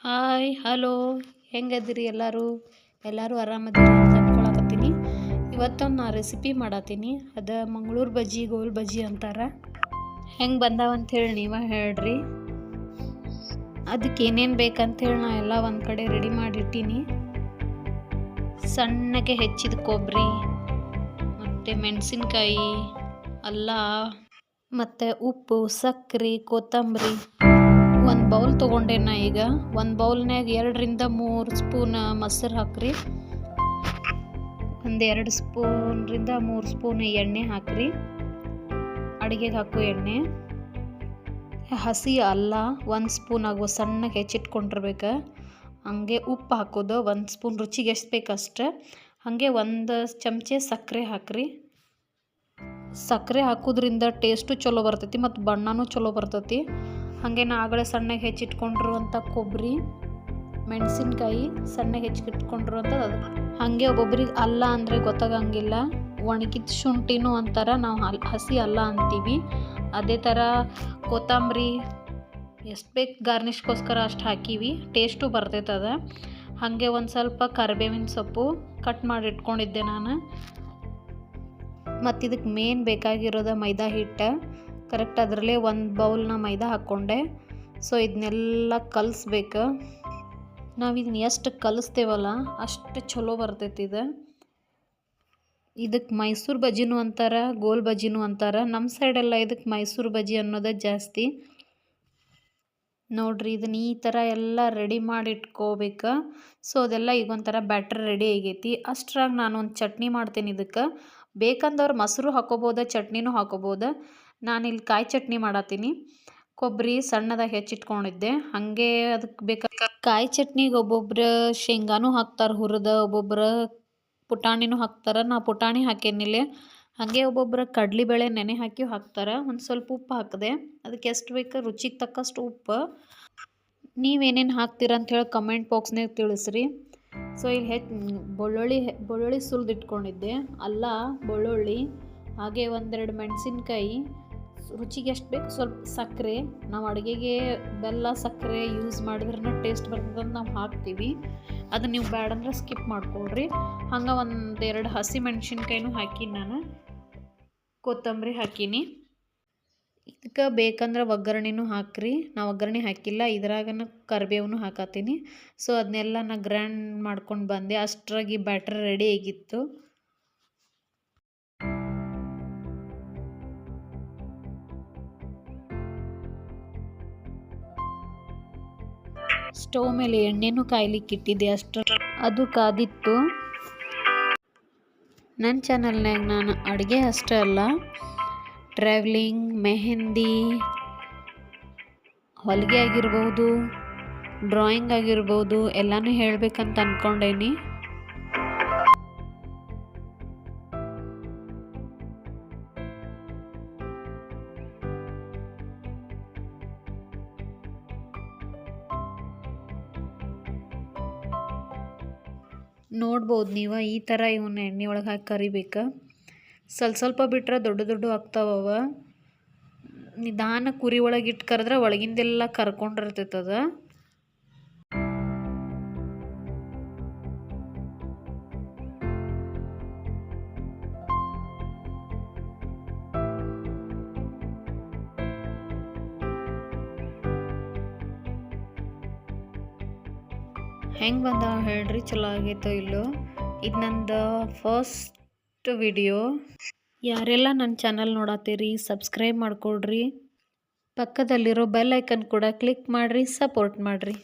Hi hello ಹೆಂಗದಿರಿ ಎಲ್ಲರೂ ಆರಾಮದಿರಿ ಅಂತ ಅನ್ಕೊಳಕತ್ತೀನಿ. ಇವತ್ತೊಂದು ನಾ ರೆಸಿಪಿ ಮಾಡತ್ತೀನಿ. ಅದು ಮಂಗಳೂರು ಬಜ್ಜಿ ಗೋಲ್ ಬಜ್ಜಿ ಅಂತಾರೆ. ಹೆಂಗೆ ಬಂದಾವಂಥೇಳಿ ನೀವೇ ಹೇಳ್ರಿ. ಅದಕ್ಕೆ ಏನೇನು ಬೇಕಂತೇಳಿ ನಾ ಎಲ್ಲ ಒಂದು ಕಡೆ ರೆಡಿ ಮಾಡಿಟ್ಟೀನಿ. ಸಣ್ಣಗೆ ಹೆಚ್ಚಿದ ಕೊಬ್ಬರಿ ಮತ್ತು ಮೆಣಸಿನ್ಕಾಯಿ, ಅಲ್ಲ ಮತ್ತು ಉಪ್ಪು, ಸಕ್ಕರೆ, ಕೊತ್ತಂಬರಿ. ಒಂದು ಬೌಲ್ ತೊಗೊಂಡೆ ನಾ. ಈಗ ಒಂದು ಬೌಲ್ನಾಗ 2 ರಿಂದ 3 ಸ್ಪೂನ್ ಮೊಸರು ಹಾಕ್ರಿ. ಒಂದು 2 ಸ್ಪೂನ್ರಿಂದ 3 ಸ್ಪೂನ್ ಎಣ್ಣೆ ಹಾಕ್ರಿ. ಅಡುಗೆಗೆ ಹಾಕೋ ಎಣ್ಣೆ. ಹಸಿ ಅಲ್ಲ 1 ಸ್ಪೂನ್ ಆಗೋ ಸಣ್ಣಗೆ ಹೆಚ್ಚಿಟ್ಕೊಂಡಿರ್ಬೇಕು. ಹಾಗೆ ಉಪ್ಪು ಹಾಕೋದು 1 ಸ್ಪೂನ್, ರುಚಿಗೆ ಎಷ್ಟು ಬೇಕಷ್ಟು. ಹಾಗೆ 1 ಚಮಚೆ ಸಕ್ಕರೆ ಹಾಕ್ರಿ. ಸಕ್ಕರೆ ಹಾಕೋದ್ರಿಂದ ಟೇಸ್ಟು ಚಲೋ ಬರ್ತೈತಿ ಮತ್ತು ಬಣ್ಣನೂ ಚಲೋ ಬರ್ತೈತಿ. ಹಾಗೆ ನಾ ಆಗಲೇ ಸಣ್ಣಗೆ ಹೆಚ್ಚಿಟ್ಕೊಂಡಿರುವಂಥ ಕೊಬ್ಬರಿ, ಮೆಣಸಿನ್ಕಾಯಿ ಸಣ್ಣಗೆ ಹೆಚ್ಚಿಟ್ಕೊಂಡಿರುವಂಥದ್ದು ಅದು. ಹಾಗೆ ಒಬ್ಬೊಬ್ರಿಗೆ ಅಲ್ಲ ಅಂದರೆ ಗೊತ್ತಾಗಂಗಿಲ್ಲ. ಒಣಗಿದ ಶುಂಠಿನೂ ಅಂತಾರೆ, ನಾವು ಹಸಿ ಅಲ್ಲ ಅಂತೀವಿ. ಅದೇ ಥರ ಕೊತ್ತಂಬರಿ ಎಷ್ಟು ಬೇಕು ಗಾರ್ನಿಷ್ಗೋಸ್ಕರ ಅಷ್ಟು ಹಾಕೀವಿ, ಟೇಸ್ಟು ಬರ್ತೈತದ. ಹಾಗೆ ಒಂದು ಸ್ವಲ್ಪ ಕರಿಬೇವಿನ ಸೊಪ್ಪು ಕಟ್ ಮಾಡಿ ಇಟ್ಕೊಂಡಿದ್ದೆ ನಾನು. ಮತ್ತು ಇದಕ್ಕೆ ಮೇನ್ ಬೇಕಾಗಿರೋದು ಮೈದಾ ಹಿಟ್ಟು. ಕರೆಕ್ಟ್ ಅದರಲ್ಲೇ 1 ಬೌಲ್ನ ಮೈದಾ ಹಾಕ್ಕೊಂಡೆ. ಸೊ ಇದನ್ನೆಲ್ಲ ಕಲಿಸ್ಬೇಕು. ನಾವು ಇದನ್ನ ಎಷ್ಟು ಕಲಿಸ್ತೇವಲ್ಲ ಅಷ್ಟು ಚಲೋ ಬರ್ತೈತಿ ಇದು. ಇದಕ್ಕೆ ಮೈಸೂರು ಬಜ್ಜಿನೂ ಅಂತಾರೆ, ಗೋಲ್ ಬಜ್ಜಿನೂ ಅಂತಾರೆ. ನಮ್ಮ ಸೈಡೆಲ್ಲ ಇದಕ್ಕೆ ಮೈಸೂರು ಬಜ್ಜಿ ಅನ್ನೋದೇ ಜಾಸ್ತಿ. ನೋಡಿರಿ, ಇದನ್ನ ಈ ಥರ ಎಲ್ಲ ರೆಡಿ ಮಾಡಿ ಇಟ್ಕೋಬೇಕು. ಸೊ ಅದೆಲ್ಲ ಈಗ ಒಂಥರ ಬ್ಯಾಟ್ರ್ ರೆಡಿ ಆಗೈತಿ. ಅಷ್ಟ್ರಾಗ ನಾನು ಒಂದು ಚಟ್ನಿ ಮಾಡ್ತೀನಿ. ಇದಕ್ಕೆ ಬೇಕಂದವ್ರು ಮೊಸರು ಹಾಕೋಬೋದು, ಚಟ್ನಿನೂ ಹಾಕೋಬೋದು. ನಾನಿಲ್ಲಿ ಕಾಯಿ ಚಟ್ನಿ ಮಾಡತ್ತೀನಿ. ಕೊಬ್ಬರಿ ಸಣ್ಣದಾಗಿ ಹೆಚ್ಚಿಟ್ಕೊಂಡಿದ್ದೆ. ಹಾಗೆ ಅದಕ್ಕೆ ಬೇಕಾದ ಕಾಯಿ ಚಟ್ನಿಗೆ ಒಬ್ಬೊಬ್ರು ಶೇಂಗಾನೂ ಹಾಕ್ತಾರೆ ಹುರಿದು, ಒಬ್ಬೊಬ್ರು ಪುಟಾಣಿನೂ ಹಾಕ್ತಾರೆ. ನಾ ಪುಟಾಣಿ ಹಾಕೇನಿಲ್ಲ. ಹಾಗೆ ಒಬ್ಬೊಬ್ರು ಕಡಲೆಬೇಳೆ ನೆನೆ ಹಾಕಿ ಹಾಕ್ತಾರೆ. ಒಂದು ಸ್ವಲ್ಪ ಉಪ್ಪು ಹಾಕಿದೆ. ಅದಕ್ಕೆ ಎಷ್ಟು ಬೇಕು ರುಚಿಗೆ ತಕ್ಕಷ್ಟು ಉಪ್ಪು. ನೀವೇನೇನು ಹಾಕ್ತೀರ ಅಂಥೇಳಿ ಕಮೆಂಟ್ ಬಾಕ್ಸ್ನಾಗ ತಿಳಿಸ್ರಿ. ಸೊ ಇಲ್ಲಿ ಬೆಳ್ಳುಳ್ಳಿ ಸುಲಿದಿಟ್ಕೊಂಡಿದ್ದೆ, ಅಲ್ಲ ಬೆಳ್ಳುಳ್ಳಿ, ಹಾಗೆ 1-2 ಮೆಣಸಿನ್ಕಾಯಿ, ರುಚಿಗೆ ಎಷ್ಟು ಬೇಕು ಸ್ವಲ್ಪ ಸಕ್ಕರೆ. ನಾವು ಅಡುಗೆಗೆ ಬೆಲ್ಲ ಸಕ್ಕರೆ ಯೂಸ್ ಮಾಡಿದ್ರೂ ಟೇಸ್ಟ್ ಬರ್ತದೆ ಅಂತ ನಾವು ಹಾಕ್ತೀವಿ. ಅದು ನೀವು ಬೇಡಂದ್ರೆ ಸ್ಕಿಪ್ ಮಾಡ್ಕೊಳ್ರಿ. ಹಂಗೆ 1-2 ಹಸಿ ಮೆಣಸಿನ್ಕಾಯಿನೂ ಹಾಕೀನಿ ನಾನು. ಕೊತ್ತಂಬರಿ ಹಾಕೀನಿ. ಇದಕ್ಕೆ ಬೇಕಂದ್ರೆ ಒಗ್ಗರಣೆನೂ ಹಾಕ್ರಿ. ನಾವು ಒಗ್ಗರಣೆ ಹಾಕಿಲ್ಲ, ಇದ್ರಾಗನ ಕರಿಬೇವನು ಹಾಕತ್ತೀನಿ. ಸೊ ಅದನ್ನೆಲ್ಲ ನಾ ಗ್ರ್ಯಾಂಡ್ ಮಾಡ್ಕೊಂಡು ಬಂದೆ. ಅಷ್ಟರಾಗಿ ಬ್ಯಾಟ್ರ್ ರೆಡಿ ಆಗಿತ್ತು. ಸ್ಟವ್ ಮೇಲೆ ಎಣ್ಣೆನೂ ಕಾಯ್ಲಿಕ್ಕೆ ಇಟ್ಟಿದ್ದೆ. ಅದು ಕಾದಿತ್ತು. ನನ್ನ ಚಾನಲ್ನಾಗ ನಾನು ಅಡುಗೆ ಅಷ್ಟೇ ಅಲ್ಲ, ಟ್ರಾವೆಲಿಂಗ್, ಮೆಹಂದಿ, ಹೊಲಿಗೆ ಆಗಿರ್ಬೋದು, ಡ್ರಾಯಿಂಗ್ ಆಗಿರ್ಬೋದು, ಎಲ್ಲನೂ ಹೇಳಬೇಕಂತ ಅಂದ್ಕೊಂಡೇನಿ. ನೋಡ್ಬೋದು ನೀವು, ಈ ಥರ ಇವನ್ನ ಎಣ್ಣೆ ಒಳಗೆ ಹಾಕಿ ಕರಿಬೇಕು. ಸ್ವಲ್ಪ ಬಿಟ್ರೆ ದೊಡ್ಡ ಆಗ್ತಾವವ. ನಿಧಾನ ಕುರಿ ಒಳಗೆ ಇಟ್ಟು ಕರೆದ್ರೆ ಒಳಗಿಂದೆಲ್ಲ ಕರ್ಕೊಂಡಿರ್ತೈತದ. ಹೆಂಗೆ ಬಂದಾವ ಹೇಳ್ರಿ, ಚಲೋ ಆಗೈತೋ ಇಲ್ಲೋ. ಇದು ನಂದು ಫಸ್ಟ್ ವಿಡಿಯೋ. ಯಾರೆಲ್ಲ ನನ್ನ ಚಾನಲ್ ನೋಡತ್ತೀರಿ ಸಬ್ಸ್ಕ್ರೈಬ್ ಮಾಡ್ಕೊಳ್ರಿ. ಪಕ್ಕದಲ್ಲಿರೋ ಬೆಲ್ ಐಕನ್ ಕೂಡ ಕ್ಲಿಕ್ ಮಾಡಿರಿ, ಸಪೋರ್ಟ್ ಮಾಡಿರಿ.